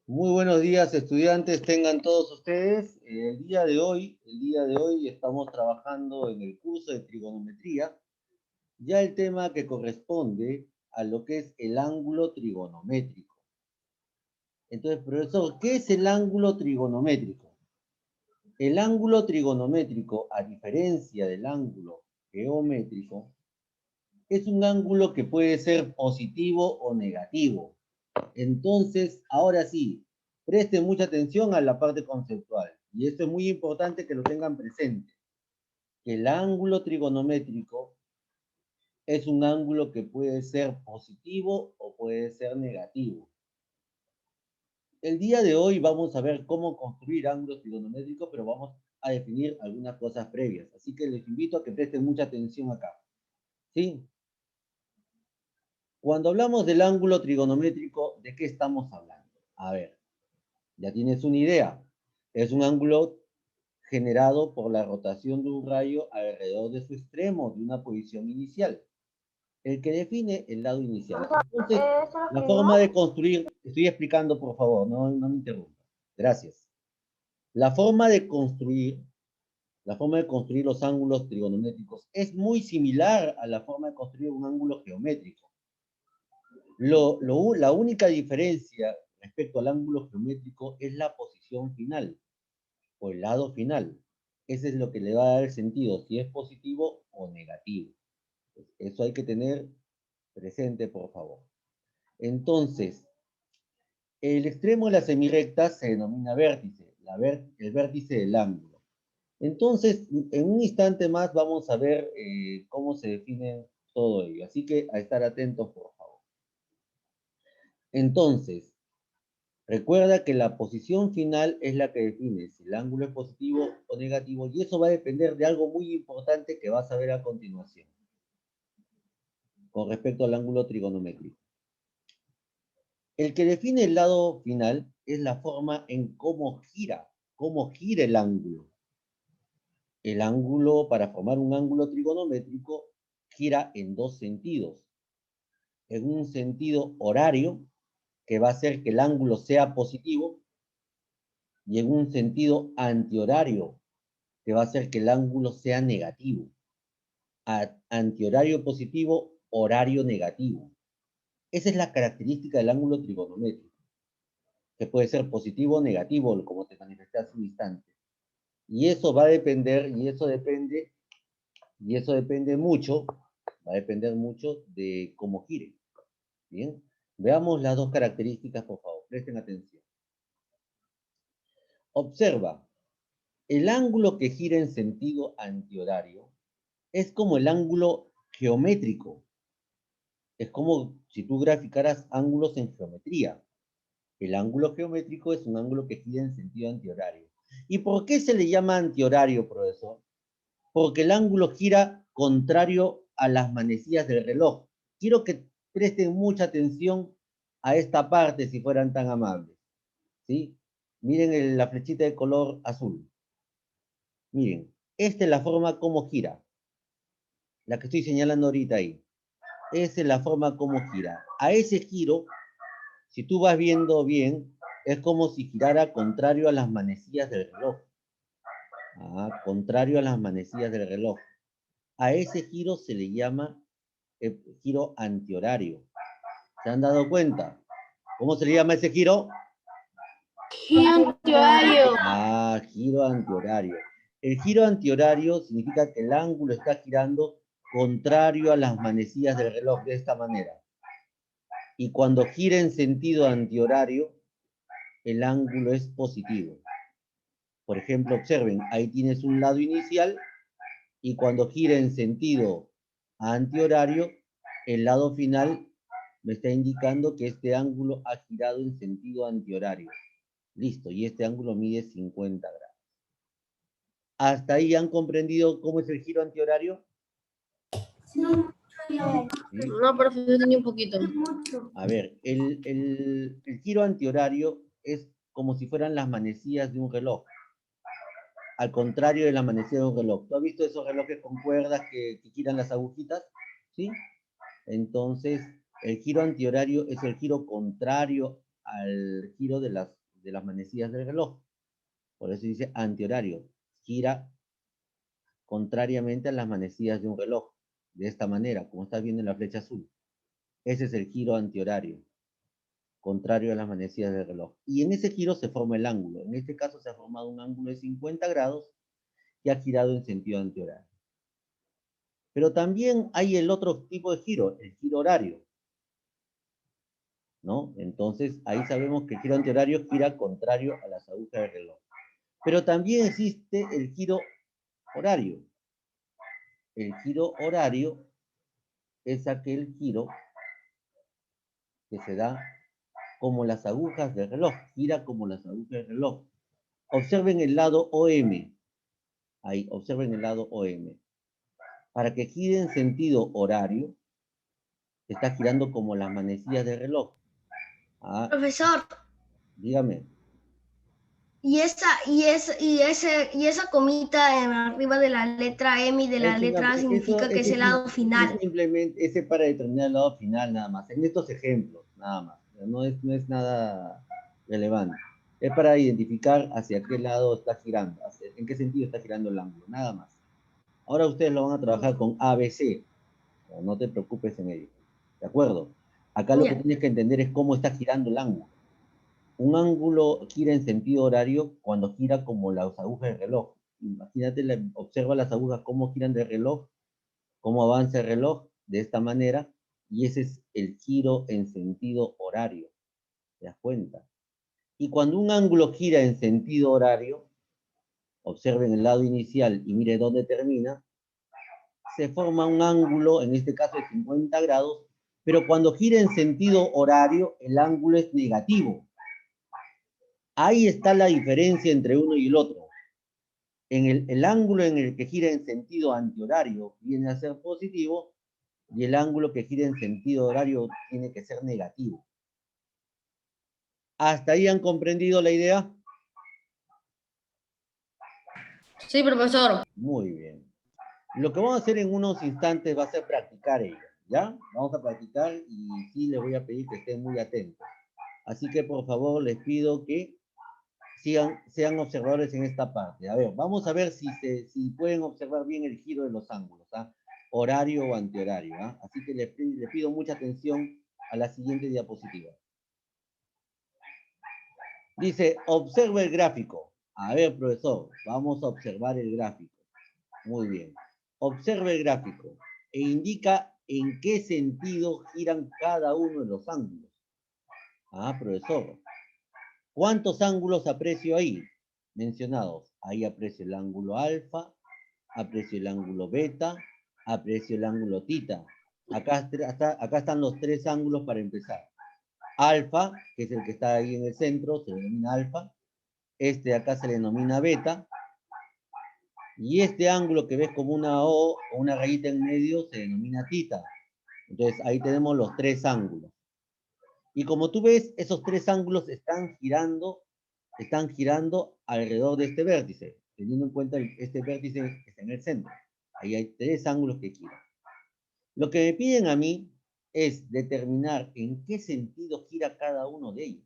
Muy buenos días, estudiantes, tengan todos ustedes. El día de hoy estamos trabajando en el curso de trigonometría, ya el tema que corresponde a lo que es el ángulo trigonométrico. Entonces, profesor, ¿qué es el ángulo trigonométrico? El ángulo trigonométrico, a diferencia del ángulo geométrico, es un ángulo que puede ser positivo o negativo. Entonces, ahora sí, presten mucha atención a la parte conceptual. Y esto es muy importante que lo tengan presente. Que el ángulo trigonométrico es un ángulo que puede ser positivo o puede ser negativo. El día de hoy vamos a ver cómo construir ángulos trigonométricos, pero vamos a definir algunas cosas previas. Así que les invito a que presten mucha atención acá. ¿Sí? Cuando hablamos del ángulo trigonométrico, ¿de qué estamos hablando? A ver, ya tienes una idea. Es un ángulo generado por la rotación de un rayo alrededor de su extremo de una posición inicial, el que define el lado inicial. Entonces, ¿Eso lo la forma escribimos? de construir, estoy explicando por favor, no me interrumpa. Gracias. La forma de construir, la forma de construir los ángulos trigonométricos es muy similar a la forma de construir un ángulo geométrico. La única diferencia respecto al ángulo geométrico es la posición final o el lado final. Ese es lo que le va a dar el sentido, si es positivo o negativo. Eso hay que tener presente, por favor. Entonces, el extremo de la semirrecta se denomina vértice, el vértice del ángulo. Entonces, en un instante más vamos a ver cómo se define todo ello. Así que a estar atentos, por favor. Entonces, recuerda que la posición final es la que define si el ángulo es positivo o negativo, y eso va a depender de algo muy importante que vas a ver a continuación, con respecto al ángulo trigonométrico. El que define el lado final es la forma en cómo gira el ángulo. El ángulo, para formar un ángulo trigonométrico, gira en dos sentidos. En un sentido horario, que va a hacer que el ángulo sea positivo, y en un sentido antihorario, que va a hacer que el ángulo sea negativo. Antihorario positivo, horario negativo. Esa es la característica del ángulo trigonométrico, que puede ser positivo o negativo, como te manifesté hace un instante. Y eso va a depender, y eso depende mucho, va a depender mucho de cómo gire. Bien, veamos las dos características, por favor, presten atención. Observa, el ángulo que gira en sentido antihorario es como el ángulo geométrico. Es como si tú graficaras ángulos en geometría. El ángulo geométrico es un ángulo que gira en sentido antihorario. ¿Y por qué se le llama antihorario, profesor? Porque el ángulo gira contrario a las manecillas del reloj. Quiero que presten mucha atención a esta parte, si fueran tan amables. ¿Sí? Miren la flechita de color azul. Miren, esta es la forma como gira, la que estoy señalando ahorita ahí. Esa es la forma como gira. A ese giro, si tú vas viendo bien, es como si girara contrario a las manecillas del reloj. Contrario a las manecillas del reloj. A ese giro se le llama giro antihorario. ¿Se han dado cuenta? ¿Cómo se le llama ese giro? Antihorario. Giro antihorario. El giro antihorario significa que el ángulo está girando contrario a las manecillas del reloj de esta manera. Y cuando gira en sentido antihorario, el ángulo es positivo. Por ejemplo, observen, ahí tienes un lado inicial y cuando gira en sentido antihorario, el lado final me está indicando que este ángulo ha girado en sentido antihorario. Listo, y este ángulo mide 50 grados. ¿Hasta ahí han comprendido cómo es el giro antihorario? Sí. ¿Sí? No, pero yo tenía un poquito. A ver, el giro antihorario es como si fueran las manecillas de un reloj. Al contrario de la manecilla de un reloj. ¿Tú has visto esos relojes con cuerdas que giran las agujitas? ¿Sí? Entonces, el giro antihorario es el giro contrario al giro de las manecillas del reloj. Por eso dice antihorario. Gira contrariamente a las manecillas de un reloj. De esta manera, como estás viendo en la flecha azul. Ese es el giro antihorario. Contrario a las manecillas del reloj. Y en ese giro se forma el ángulo. En este caso se ha formado un ángulo de 50 grados que ha girado en sentido antihorario. Pero también hay el otro tipo de giro, el giro horario, ¿no? Entonces, ahí sabemos que el giro antihorario gira contrario a las agujas del reloj. Pero también existe el giro horario. El giro horario es aquel giro que se da como las agujas del reloj, gira como las agujas del reloj. Observen el lado OM. Ahí, observen el lado OM. Para que gire en sentido horario, está girando como las manecillas del reloj. Ah, Profesor, dígame. y esa comita arriba de la letra M y de la letra A significa que es el lado final. Simplemente, ese para determinar el lado final nada más. En estos ejemplos, nada más. No es nada relevante. Es para identificar hacia qué lado está girando, en qué sentido está girando el ángulo, nada más. Ahora ustedes lo van a trabajar con ABC. No te preocupes en ello. ¿De acuerdo? Acá lo que tienes que entender es cómo está girando el ángulo. Un ángulo gira en sentido horario cuando gira como las agujas del reloj. Imagínate, observa las agujas cómo giran del reloj, cómo avanza el reloj de esta manera, y ese es el giro en sentido horario. ¿Te das cuenta? Y cuando un ángulo gira en sentido horario, observen el lado inicial y mire dónde termina, se forma un ángulo, en este caso de 50 grados, pero cuando gira en sentido horario, el ángulo es negativo. Ahí está la diferencia entre uno y el otro. En el ángulo en el que gira en sentido antihorario viene a ser positivo, y el ángulo que gira en sentido horario tiene que ser negativo. ¿Hasta ahí han comprendido la idea? Sí, profesor. Muy bien. Lo que vamos a hacer en unos instantes va a ser practicar ello, ¿ya? Vamos a practicar y sí les voy a pedir que estén muy atentos. Así que por favor les pido que sean observadores en esta parte. A ver, vamos a ver si pueden observar bien el giro de los ángulos, ¿ah? Horario o antihorario, ¿ah? Así que les pido mucha atención a la siguiente diapositiva. Dice, observa el gráfico. A ver, profesor, vamos a observar el gráfico. Muy bien. Observa el gráfico e indica en qué sentido giran cada uno de los ángulos. Ah, profesor. ¿Cuántos ángulos aprecio ahí? Mencionados. Ahí aprecio el ángulo alfa, aprecio el ángulo beta, aprecio el ángulo tita. Acá están los tres ángulos para empezar. Alfa, que es el que está ahí en el centro, se denomina alfa. Este de acá se le denomina beta. Y este ángulo que ves como una O o una rayita en medio se denomina tita. Entonces ahí tenemos los tres ángulos. Y como tú ves, esos tres ángulos están girando alrededor de este vértice, teniendo en cuenta este vértice que está en el centro. Ahí hay tres ángulos que giran. Lo que me piden a mí es determinar en qué sentido gira cada uno de ellos.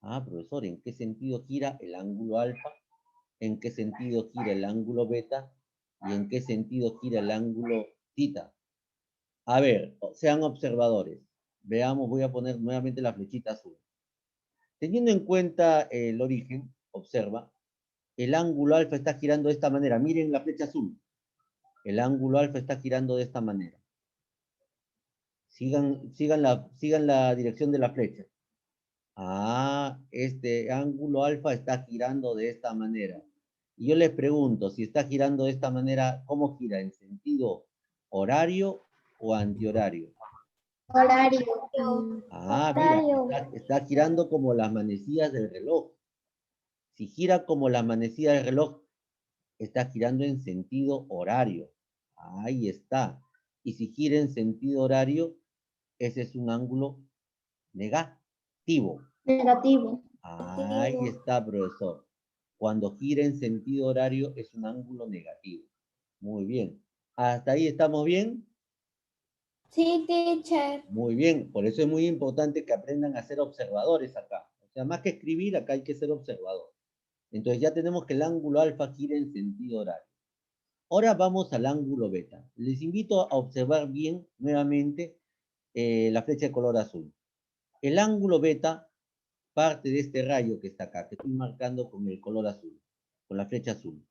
Ah, profesor, ¿en qué sentido gira el ángulo alfa? ¿En qué sentido gira el ángulo beta? ¿Y en qué sentido gira el ángulo tita? A ver, sean observadores. Veamos, voy a poner nuevamente la flechita azul. Teniendo en cuenta el origen, observa, el ángulo alfa está girando de esta manera. Miren la flecha azul. El ángulo alfa está girando de esta manera. Sigan la dirección de la flecha. Ah, este ángulo alfa está girando de esta manera. Y yo les pregunto, si está girando de esta manera, ¿cómo gira? ¿En sentido horario o antihorario? Horario. Ah, mira, está girando como las manecillas del reloj. Si gira como las manecillas del reloj, está girando en sentido horario. Ahí está. Y si gira en sentido horario, ese es un ángulo negativo. Negativo. Ahí está, profesor. Cuando gira en sentido horario es un ángulo negativo. Muy bien. ¿Hasta ahí estamos bien? Sí, teacher. Muy bien, por eso es muy importante que aprendan a ser observadores acá. O sea, más que escribir, acá hay que ser observador. Entonces ya tenemos que el ángulo alfa gira en sentido horario. Ahora vamos al ángulo beta. Les invito a observar bien nuevamente la flecha de color azul. El ángulo beta parte de este rayo que está acá, que estoy marcando con el color azul, con la flecha azul.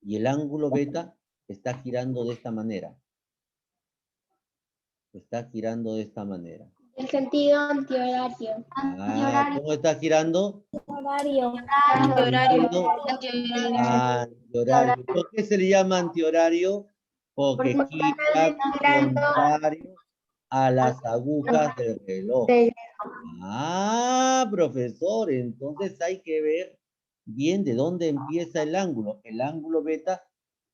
Y el ángulo beta está girando de esta manera. Está girando de esta manera. El sentido antihorario. Ah, ¿cómo está girando? Horario. Antihorario. Antihorario. ¿Por qué se le llama antihorario? Porque gira contrario a las agujas del reloj. Ah, profesor, entonces hay que ver bien de dónde empieza el ángulo. El ángulo beta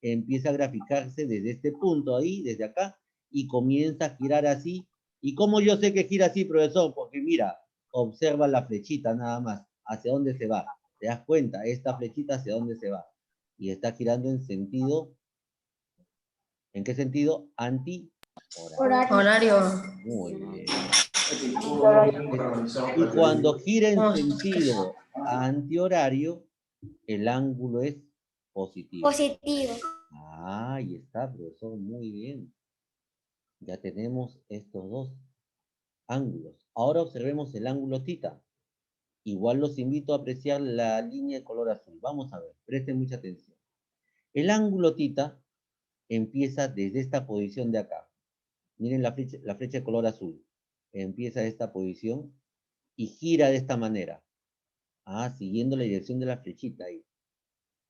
empieza a graficarse desde este punto ahí, desde acá, y comienza a girar así. ¿Y cómo yo sé que gira así, profesor? Porque mira, observa la flechita nada más, hacia dónde se va. ¿Te das cuenta? Esta flechita hacia dónde se va. Y está girando en sentido, ¿en qué sentido? Anti-horario. Horario. Muy bien. Y cuando gira en sentido antihorario, el ángulo es positivo. Positivo. Ah, ahí está, profesor, muy bien. Ya tenemos estos dos ángulos. Ahora observemos el ángulo θ. Igual los invito a apreciar la línea de color azul. Vamos a ver, presten mucha atención. El ángulo θ empieza desde esta posición de acá. Miren la flecha de color azul. Empieza de esta posición y gira de esta manera. Ah, siguiendo la dirección de la flechita ahí.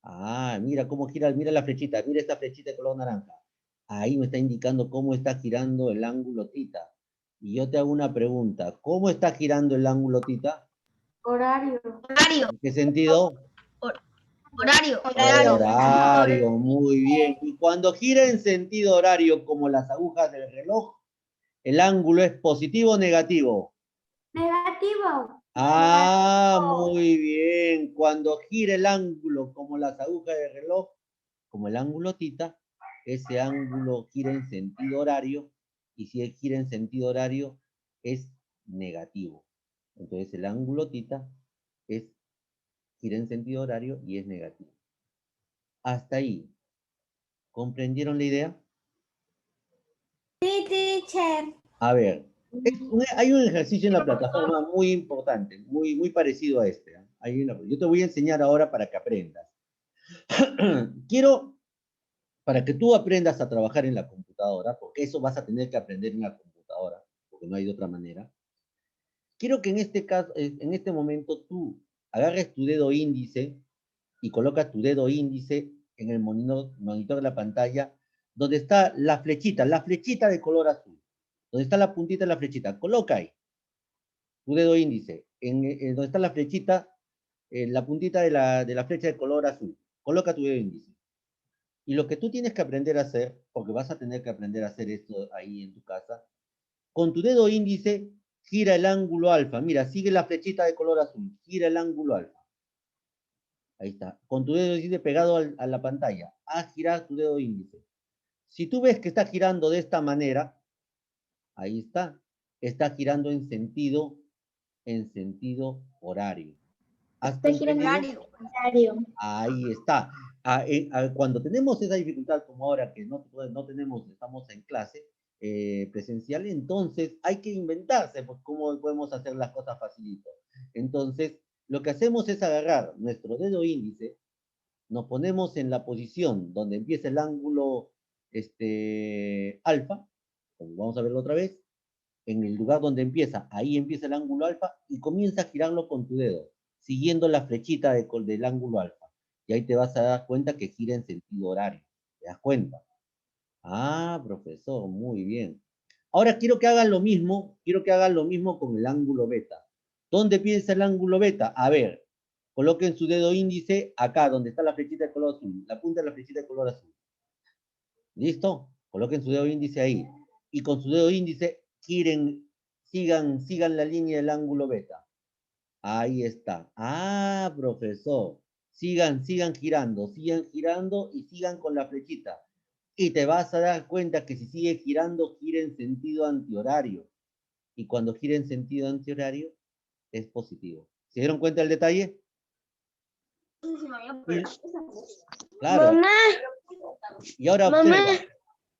Ah, mira cómo gira, mira la flechita, mira esta flechita de color naranja. Ahí me está indicando cómo está girando el ángulo θ. Y yo te hago una pregunta, ¿cómo está girando el ángulo θ? Horario. Horario. ¿En qué sentido? Horario. Horario, muy bien. Y cuando gira en sentido horario, como las agujas del reloj, ¿el ángulo es positivo o negativo? Negativo. Ah, muy bien. Cuando gira el ángulo como las agujas del reloj, como el ángulo θ, ese ángulo gira en sentido horario, y si él gira en sentido horario, es negativo. Entonces el ángulo θ gira en sentido horario y es negativo. Hasta ahí. ¿Comprendieron la idea? Sí, teacher. A ver, hay un ejercicio en la plataforma muy importante, muy parecido a este. Yo te voy a enseñar ahora para que aprendas. Quiero, para que tú aprendas a trabajar en la computadora, porque eso vas a tener que aprender en la computadora, porque no hay de otra manera. Quiero que en este caso, en este momento, tú agarres tu dedo índice y colocas tu dedo índice en el monitor de la pantalla, donde está la flechita de color azul, donde está la puntita de la flechita. Coloca ahí tu dedo índice, en donde está la flechita, la puntita de la flecha de color azul. Coloca tu dedo índice. Y lo que tú tienes que aprender a hacer, porque vas a tener que aprender a hacer esto ahí en tu casa, con tu dedo índice, gira el ángulo alfa. Mira, sigue la flechita de color azul, gira el ángulo alfa. Ahí está. Con tu dedo índice pegado a la pantalla. Haz girar tu dedo índice. Si tú ves que está girando de esta manera, ahí está. Está girando en sentido horario. ¿Has comprendido? Horario. Ahí está. Cuando tenemos esa dificultad como ahora que no tenemos, estamos en clase presencial, entonces hay que inventarse pues, cómo podemos hacer las cosas facilito. Entonces, lo que hacemos es agarrar nuestro dedo índice, nos ponemos en la posición donde empieza el ángulo alfa, como vamos a verlo otra vez, en el lugar donde empieza, ahí empieza el ángulo alfa y comienza a girarlo con tu dedo, siguiendo la flechita del ángulo alfa. Y ahí te vas a dar cuenta que gira en sentido horario. ¿Te das cuenta? Ah, profesor, muy bien. Ahora quiero que hagan lo mismo con el ángulo beta. ¿Dónde piensa el ángulo beta? A ver, coloquen su dedo índice acá, donde está la flechita de color azul, la punta de la flechita de color azul. ¿Listo? Coloquen su dedo índice ahí. Y con su dedo índice giren, sigan la línea del ángulo beta. Ahí está. Ah, profesor. Sigan girando y sigan con la flechita. Y te vas a dar cuenta que si sigue girando, gira en sentido antihorario. Y cuando gira en sentido antihorario, es positivo. ¿Se dieron cuenta del detalle? Claro. Mamá, Y ahora mamá, observa.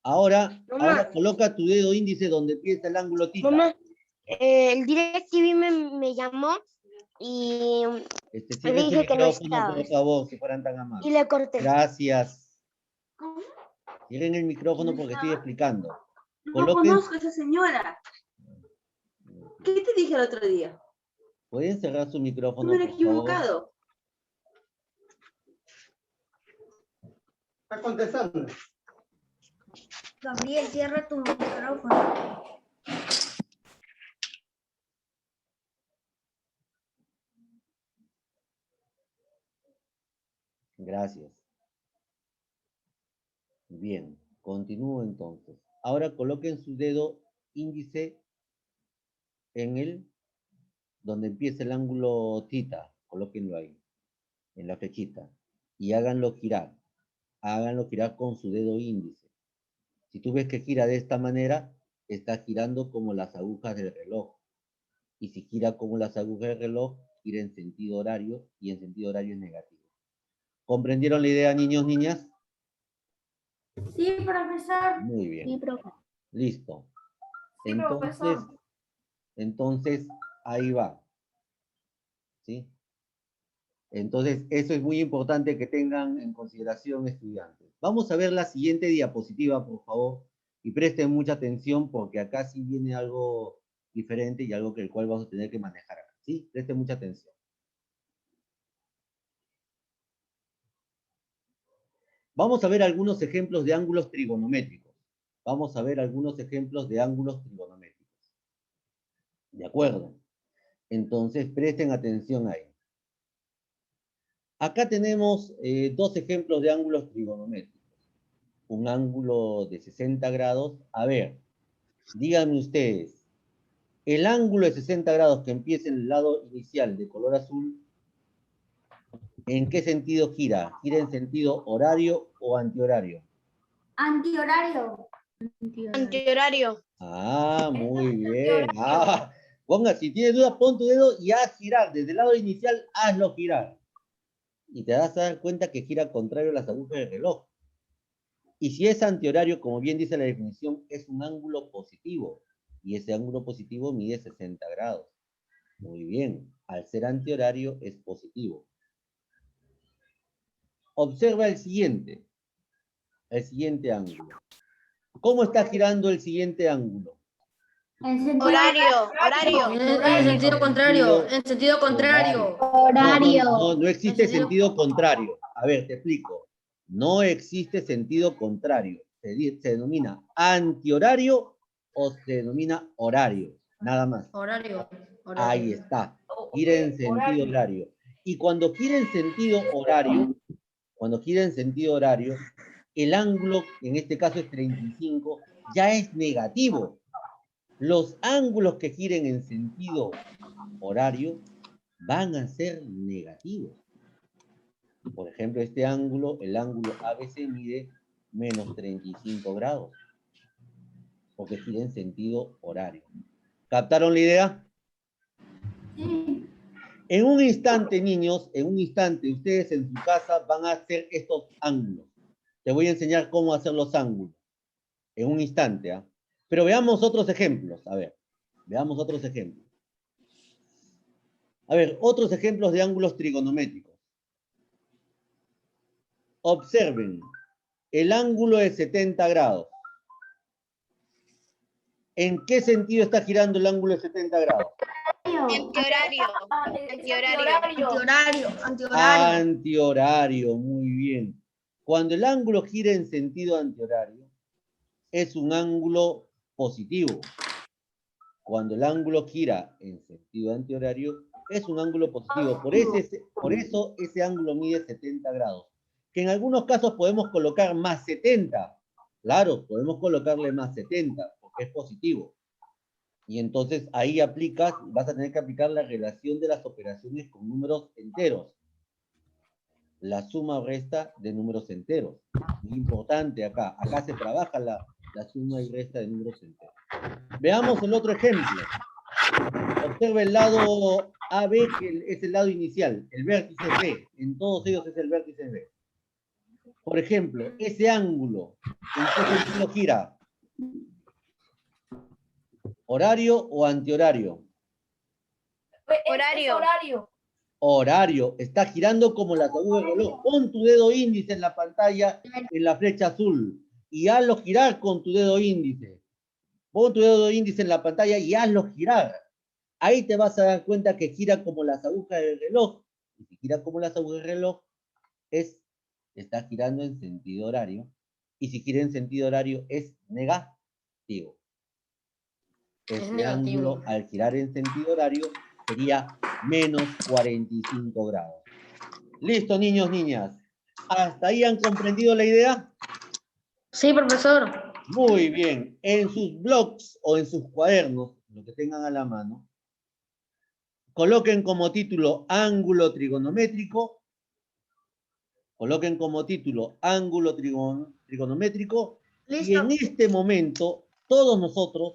Ahora mamá, coloca tu dedo índice donde empieza el ángulo tita. mamá, el DirecTV me llamó y le Cierre su dije que no micrófono, estaba. por favor, si fueran tan Y amables. le corté. Gracias. Cierren el micrófono porque estoy explicando. No Coloquen... conozco a esa señora. ¿Qué te dije el otro día? ¿Pueden cerrar su micrófono, Me he por favor? equivocado. Está contestando. Gabriel, cierra tu micrófono. Gracias. Bien, continúo entonces. Ahora coloquen su dedo índice en el donde empieza el ángulo tita. Colóquenlo ahí, en la flechita. Y háganlo girar. Háganlo girar con su dedo índice. Si tú ves que gira de esta manera, está girando como las agujas del reloj. Y si gira como las agujas del reloj, gira en sentido horario, y en sentido horario es negativo. ¿Comprendieron la idea, niños, niñas? Sí, profesor. Muy bien. Sí, profesor. Listo. Sí, Entonces, ahí va. ¿Sí? Entonces, eso es muy importante que tengan en consideración, estudiantes. Vamos a ver la siguiente diapositiva, por favor, y presten mucha atención porque acá sí viene algo diferente y algo que el cual vamos a tener que manejar acá. ¿Sí? Presten mucha atención. Vamos a ver algunos ejemplos de ángulos trigonométricos. Vamos a ver algunos ejemplos de ángulos trigonométricos. ¿De acuerdo? Entonces, presten atención ahí. Acá tenemos dos ejemplos de ángulos trigonométricos. Un ángulo de 60 grados. A ver, díganme ustedes, el ángulo de 60 grados que empieza en el lado inicial de color azul, ¿en qué sentido gira? ¿Gira en sentido horario o antihorario? Antihorario. Antihorario. Ah, muy bien. Ah, ponga, si tienes dudas, pon tu dedo y haz girar. Desde el lado inicial, hazlo girar. Y te vas a dar cuenta que gira contrario a las agujas del reloj. Y si es antihorario, como bien dice la definición, es un ángulo positivo. Y ese ángulo positivo mide 60 grados. Muy bien. Al ser antihorario, es positivo. Observa el siguiente ángulo. ¿Cómo está girando el siguiente ángulo? Horario. En sentido contrario, en sentido contrario. Horario. No existe sentido contrario. A ver, te explico. No existe sentido contrario. Se denomina antihorario o se denomina horario. Nada más. Horario. Ahí está. Gira en sentido horario. Y cuando gira en sentido horario, el ángulo, en este caso es 35, ya es negativo. Los ángulos que giren en sentido horario van a ser negativos. Por ejemplo, este ángulo, el ángulo ABC mide menos 35 grados, porque gira en sentido horario. ¿Captaron la idea? Sí. En un instante, niños, ustedes en su casa van a hacer estos ángulos. Te voy a enseñar cómo hacer los ángulos. En un instante, ¿ah? Pero veamos otros ejemplos. A ver, veamos otros ejemplos. A ver, otros ejemplos de ángulos trigonométricos. Observen, el ángulo de 70 grados. ¿En qué sentido está girando el ángulo de 70 grados? Antihorario, muy bien. Cuando el ángulo gira en sentido antihorario, es un ángulo positivo. Cuando el ángulo gira en sentido antihorario, es un ángulo positivo. Por eso ese ángulo mide 70 grados. Que en algunos casos podemos colocar más 70. Claro, podemos colocarle más 70, porque es positivo. Y entonces ahí vas a tener que aplicar la relación de las operaciones con números enteros. la suma o resta de números enteros. Muy importante acá. Acá se trabaja la suma y resta de números enteros. Veamos el otro ejemplo. Observa el lado AB, que es el lado inicial, el vértice B. En todos ellos es el vértice B. Por ejemplo, ese ángulo, ¿en qué sentido gira? ¿Horario o antihorario? Horario. Horario. Está girando como las agujas del reloj. Pon tu dedo índice en la pantalla, en la flecha azul, y hazlo girar con tu dedo índice. Pon tu dedo índice en la pantalla y hazlo girar. Ahí te vas a dar cuenta que gira como las agujas del reloj. Y si gira como las agujas del reloj, está girando en sentido horario. Y si gira en sentido horario, es negativo. Ese ángulo, al girar en sentido horario, sería menos 45 grados. Listo, niños, niñas. ¿Hasta ahí han comprendido la idea? Sí, profesor. Muy bien. En sus blogs o en sus cuadernos, lo que tengan a la mano, coloquen como título ángulo trigonométrico. Coloquen como título ángulo trigonométrico. Y en este momento, todos nosotros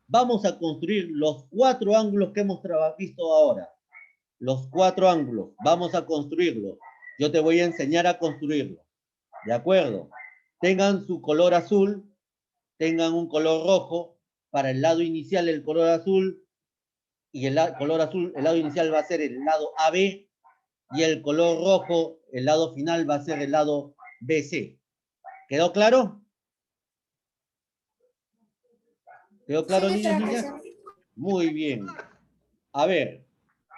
vamos a construir los 4 ángulos que hemos visto ahora. Los 4 ángulos. Vamos a construirlos. Yo te voy a enseñar a construirlos. ¿De acuerdo? Tengan su color azul, tengan un color rojo. Para el lado inicial el color azul, y el color azul, el lado inicial va a ser el lado AB, y el color rojo, el lado final va a ser el lado BC. ¿Quedó claro? ¿Quedó claro, niños, niñas? Muy bien. A ver,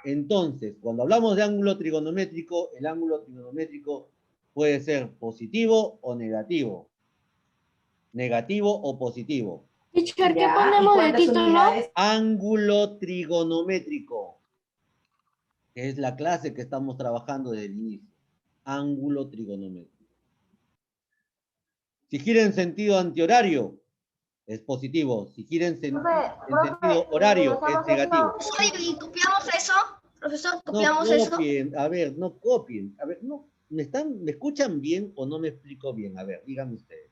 entonces, cuando hablamos de ángulo trigonométrico, el ángulo trigonométrico puede ser positivo o negativo. Negativo o positivo. Teacher, ¿qué ponemos de título? Ángulo trigonométrico, que es la clase que estamos trabajando desde el inicio. Ángulo trigonométrico. Si gira en sentido antihorario, es positivo. Si gira en sentido horario, es negativo. ¿Y copiamos eso? Profesor, No ¿copiamos eso? copien, a ver, no copien. A ver, no, ¿me escuchan bien o no me explico bien? A ver, díganme ustedes.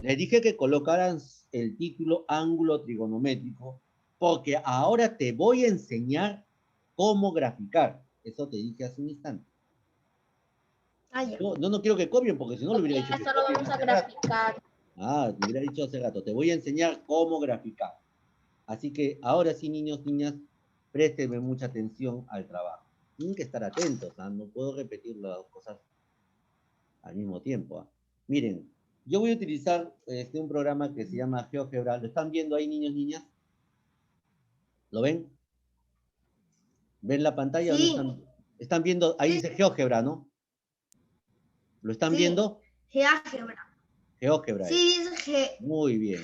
Les dije que colocaran el título ángulo trigonométrico, porque ahora te voy a enseñar cómo graficar. Eso te dije hace un instante. No quiero que copien, porque si no lo hubiera dicho. Eso lo vamos a graficar. Ah, te hubiera dicho hace rato. Te voy a enseñar cómo graficar. Así que ahora sí, niños, niñas, préstenme mucha atención al trabajo. Tienen que estar atentos, ¿ah? No puedo repetir las dos cosas al mismo tiempo. ¿Ah? Miren, yo voy a utilizar un programa que se llama GeoGebra. ¿Lo están viendo ahí, niños, niñas? ¿Lo ven? ¿Ven la pantalla? Sí. ¿O no están viendo? Ahí dice GeoGebra, ¿no? ¿Lo están viendo? GeoGebra. GeoGebra. Sí, dice Muy bien.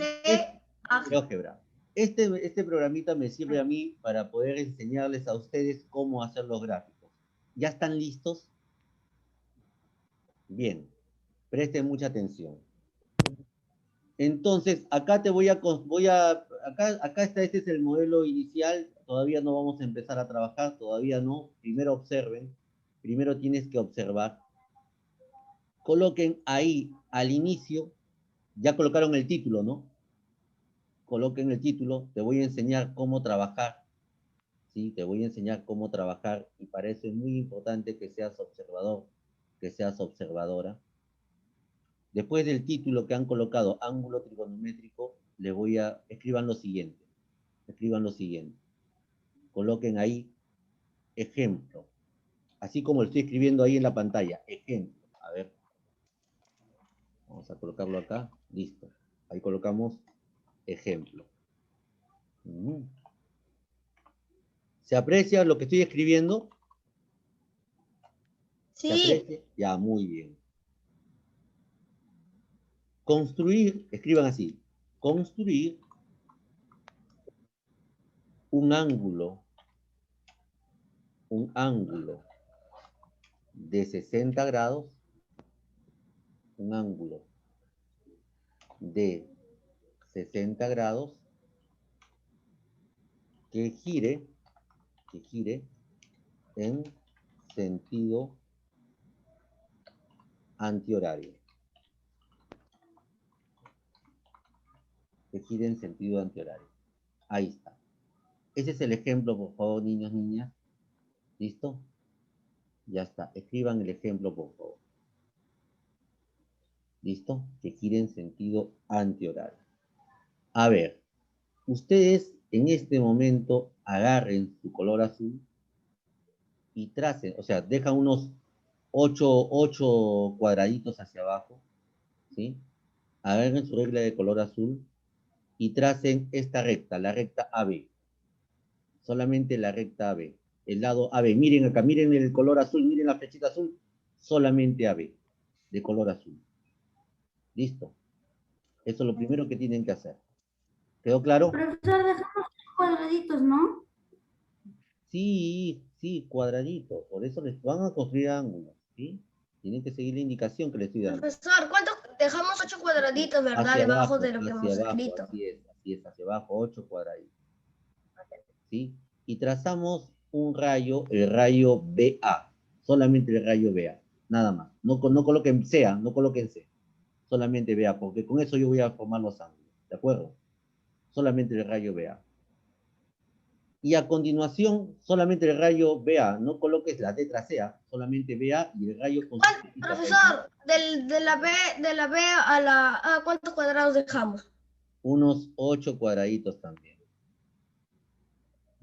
GeoGebra. Este programita me sirve a mí para poder enseñarles a ustedes cómo hacer los gráficos. ¿Ya están listos? Bien. Presten mucha atención. Entonces, acá acá está, este es el modelo inicial. Todavía no vamos a empezar a trabajar, todavía no. Primero observen. Primero tienes que observar. Coloquen ahí al inicio. Ya colocaron el título, ¿no? Coloquen el título. Te voy a enseñar cómo trabajar. ¿Sí? Te voy a enseñar cómo trabajar. Y para eso es muy importante que seas observador, que seas observadora. Después del título que han colocado, ángulo trigonométrico, escriban lo siguiente. Escriban lo siguiente. Coloquen ahí ejemplo. Así como lo estoy escribiendo ahí en la pantalla. Ejemplo. A ver. Vamos a colocarlo acá. Listo. Ahí colocamos ejemplo. ¿Se aprecia lo que estoy escribiendo? Sí. ¿Se aprecia? Ya, muy bien. Construir, escriban así. Construir un ángulo de 60 grados, un ángulo de 60 grados que gire en sentido antihorario. Que gira en sentido antihorario. Ahí está. Ese es el ejemplo, por favor, niños, niñas. ¿Listo? Ya está. Escriban el ejemplo, por favor. ¿Listo? Que gire en sentido antihorario. A ver, ustedes en este momento agarren su color azul y tracen, o sea, dejan unos 8 cuadraditos hacia abajo, ¿sí? Agarren su regla de color azul y tracen esta recta, la recta AB. Solamente la recta AB. El lado AB. Miren acá, miren el color azul, miren la flechita azul. Solamente AB, de color azul. ¿Listo? Eso es lo primero que tienen que hacer. ¿Quedó claro? Profesor, dejamos cuadraditos, ¿no? Sí, sí, cuadraditos. Por eso les van a construir ángulos, ¿sí? Tienen que seguir la indicación que les estoy dando. Profesor, ¿cuántos? Dejamos 8 cuadraditos, ¿verdad? Hacia Debajo abajo, de lo que hacia hemos abajo, escrito. así es, hacia abajo, 8 cuadraditos. ¿Sí? Y trazamos un rayo, el rayo BA. Solamente el rayo BA, nada más. No coloquen CA, no coloquen C. Solamente BA, porque con eso yo voy a formar los ángulos, ¿de acuerdo? Solamente el rayo BA. Y a continuación, solamente el rayo BA, no coloques la letra CA, solamente BA y el rayo con... Profesor, de la B a la A, ¿cuántos cuadrados dejamos? Unos 8 cuadraditos también.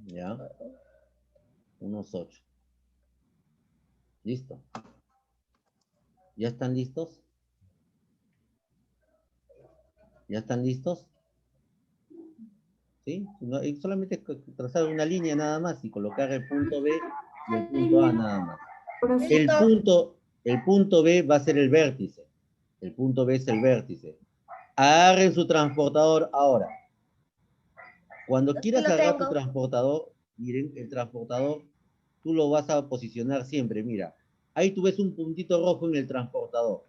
¿Ya? Unos 8. ¿Listo? ¿Ya están listos? ¿Ya están listos? ¿Sí? No, y solamente trazar una línea nada más y colocar el punto B y el punto A nada más. El punto B va a ser el vértice. El punto B es el vértice. Agarren su transportador ahora. Cuando quieras agarrar tu transportador, miren, el transportador, tú lo vas a posicionar siempre, mira. Ahí tú ves un puntito rojo en el transportador,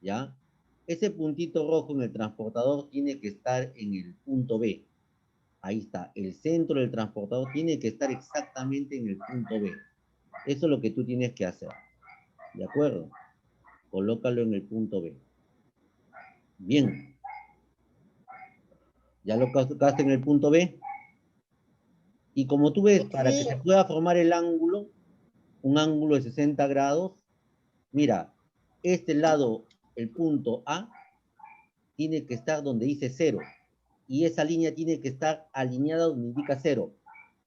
¿ya? Ese puntito rojo en el transportador tiene que estar en el punto B. Ahí está, el centro del transportador tiene que estar exactamente en el punto B. Eso es lo que tú tienes que hacer, ¿de acuerdo? Colócalo en el punto B. Bien. ¿Ya lo colocaste en el punto B? Y como tú ves, para que se pueda formar el ángulo, un ángulo de 60 grados, mira, este lado, el punto A, tiene que estar donde dice 0. Y esa línea tiene que estar alineada donde indica 0.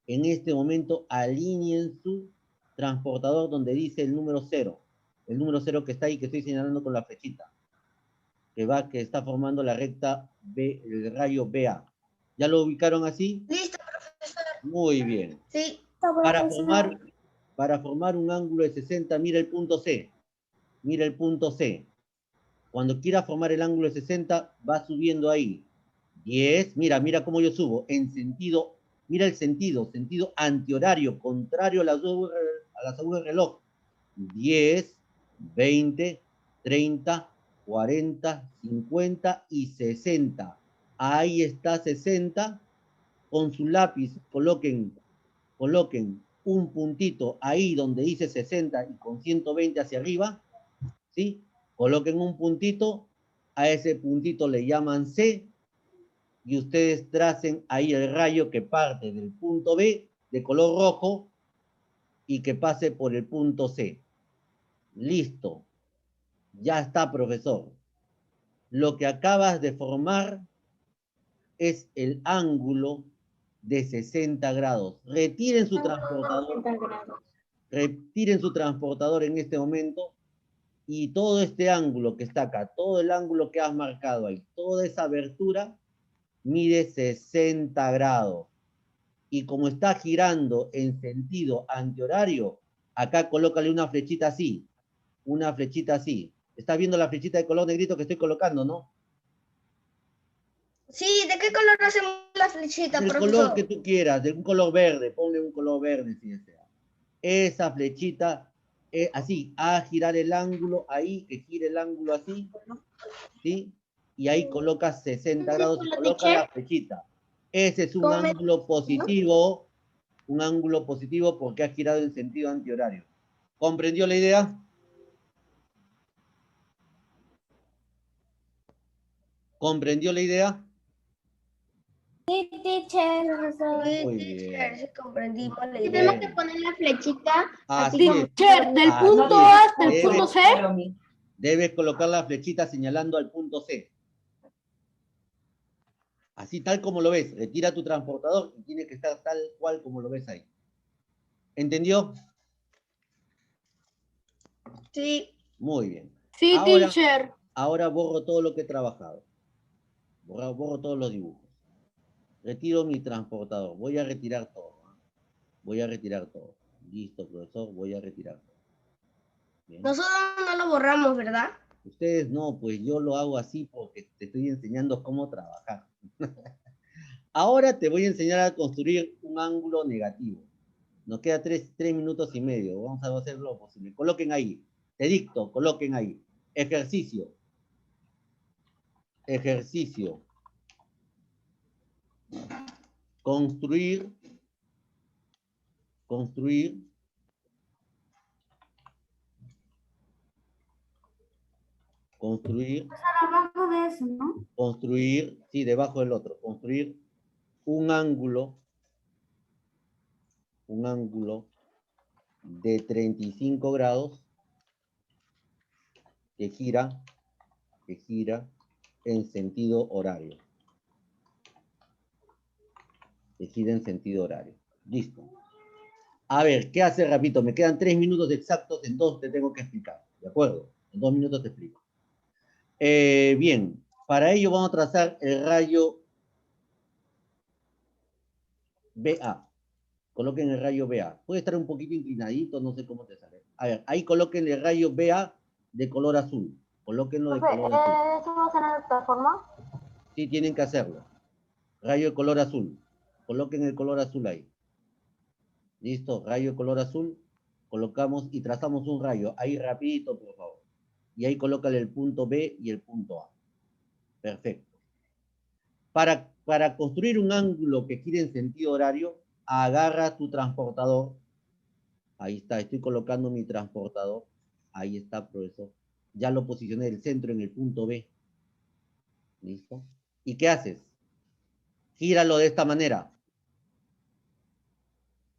En este momento, alineen su transportador donde dice el número 0. El número 0 que está ahí, que estoy señalando con la flechita. Que está formando la recta B, el rayo BA. ¿Ya lo ubicaron así? Listo, profesor. Muy bien. Sí. Para formar un ángulo de 60, mira el punto C. Mira el punto C. Cuando quieras formar el ángulo de 60, va subiendo ahí. 10, mira cómo yo subo. En sentido, mira el sentido antihorario, contrario a las agujas del reloj. 10, 20, 30, 40, 50 y 60. Ahí está 60. Con su lápiz coloquen un puntito ahí donde dice 60 y con 120 hacia arriba, ¿sí? Coloquen un puntito, a ese puntito le llaman C, y ustedes tracen ahí el rayo que parte del punto B, de color rojo, y que pase por el punto C. Listo. Ya está, profesor. Lo que acabas de formar es el ángulo de 60 grados. Retiren su transportador en este momento y todo este ángulo que está acá, todo el ángulo que has marcado ahí, toda esa abertura mide 60 grados. Y como está girando en sentido antihorario, acá colócale una flechita así, una flechita así. ¿Estás viendo la flechita de color negrito que estoy colocando, no? Sí, ¿de qué color hacemos la flechita, Del profesor? color que tú quieras, de un color verde, ponle un color verde si desea. Esa flechita, así, a girar el ángulo ahí, que gire el ángulo así, ¿sí? Y ahí colocas 60 grados y colocas la flechita. Ese es un ángulo positivo porque ha girado en sentido antihorario. ¿Comprendió la idea? ¿Comprendió la idea? Sí, teacher. Muy teacher, bien. sí comprendimos la Muy idea. bien. Poner la flechita. Así es. Teacher, del Así punto es. A hasta el Debes- punto C. Debes colocar la flechita señalando al punto C. Así tal como lo ves. Retira tu transportador y tiene que estar tal cual como lo ves ahí. ¿Entendió? Sí. Muy bien. Sí, Ahora, teacher. ahora borro todo lo que he trabajado. Borro todos los dibujos. Retiro mi transportador. Voy a retirar todo. Voy a retirar todo. Listo, profesor. Voy a retirar todo. Bien. Nosotros no lo borramos, ¿verdad? Ustedes no, pues yo lo hago así porque te estoy enseñando cómo trabajar. Ahora te voy a enseñar a construir un ángulo negativo. Nos queda 3 minutos y medio. Vamos a hacer lo posible. Coloquen ahí. Te dicto, coloquen ahí. Ejercicio. Ejercicio. Construir. Construir. Construir. Abajo de eso, ¿no? Construir. Sí, debajo del otro. Construir un ángulo. Un ángulo de 35 grados que gira en sentido horario. Que gira en sentido horario. Listo. A ver, ¿qué hace, repito? Me quedan 3 minutos exactos, entonces te tengo que explicar. ¿De acuerdo? En 2 minutos te explico. Bien, para ello vamos a trazar el rayo BA. Coloquen el rayo BA. Puede estar un poquito inclinadito, no sé cómo te sale. A ver, ahí coloquen el rayo BA de color azul. Colóquenlo de color azul. ¿Eso va a ser de otra forma? Sí, tienen que hacerlo. Rayo de color azul. Coloquen el color azul ahí. Listo, rayo de color azul. Colocamos y trazamos un rayo. Ahí rapidito, por favor. Y ahí colócale el punto B y el punto A. Perfecto. Para construir un ángulo que gire en sentido horario, agarra tu transportador. Ahí está, estoy colocando mi transportador. Ahí está, profesor. Ya lo posicioné del centro en el punto B. ¿Listo? ¿Y qué haces? Gíralo de esta manera.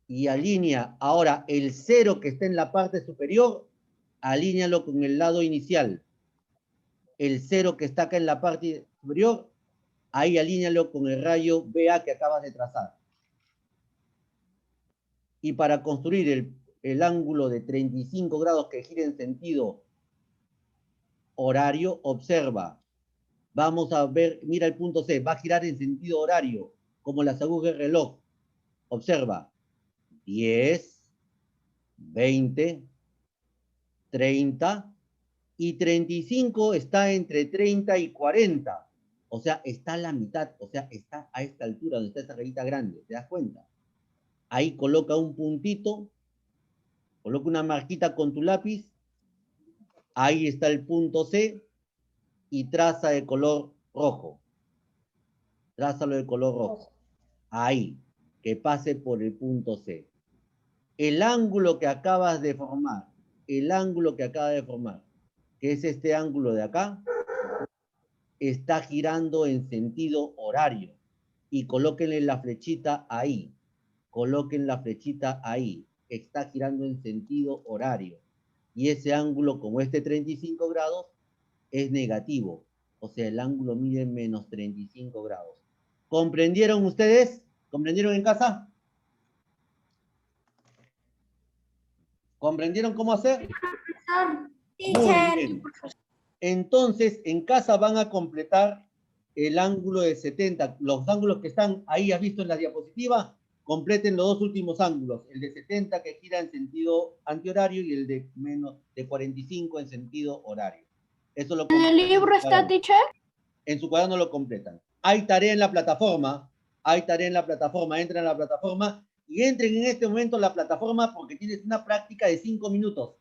Y alinea ahora el 0 que está en la parte superior, alíñalo con el lado inicial. El 0 que está acá en la parte superior, ahí alíñalo con el rayo BA que acabas de trazar. Y para construir el ángulo de 35 grados que gira en sentido horario, observa. Vamos a ver, mira el punto C, va a girar en sentido horario, como las agujas del reloj. Observa. 10, 20, 30 y 35 está entre 30 y 40. O sea, está a la mitad, o sea, está a esta altura donde está esa rayita grande. ¿Te das cuenta? Ahí coloca un puntito, coloca una marquita con tu lápiz. Ahí está el punto C y traza de color rojo. Trázalo de color rojo. Ahí, que pase por el punto C. El ángulo que acabas de formar, que es este ángulo de acá, está girando en sentido horario. Y colóquenle la flechita ahí. Coloquen la flechita ahí. Está girando en sentido horario. Y ese ángulo, como este 35 grados, es negativo. O sea, el ángulo mide menos 35 grados. ¿Comprendieron ustedes? ¿Comprendieron en casa? ¿Comprendieron cómo hacer? Muy bien. Entonces, en casa van a completar el ángulo de 70. Los ángulos que están ahí, ¿has visto en la diapositiva? Completen los dos últimos ángulos. El de 70 que gira en sentido antihorario y el de menos de 45 en sentido horario. Eso lo ¿En el libro está, teacher? En su cuaderno lo completan. Hay tarea en la plataforma. Entren a la plataforma y entren en este momento a la plataforma porque tienes una práctica de 5 minutos.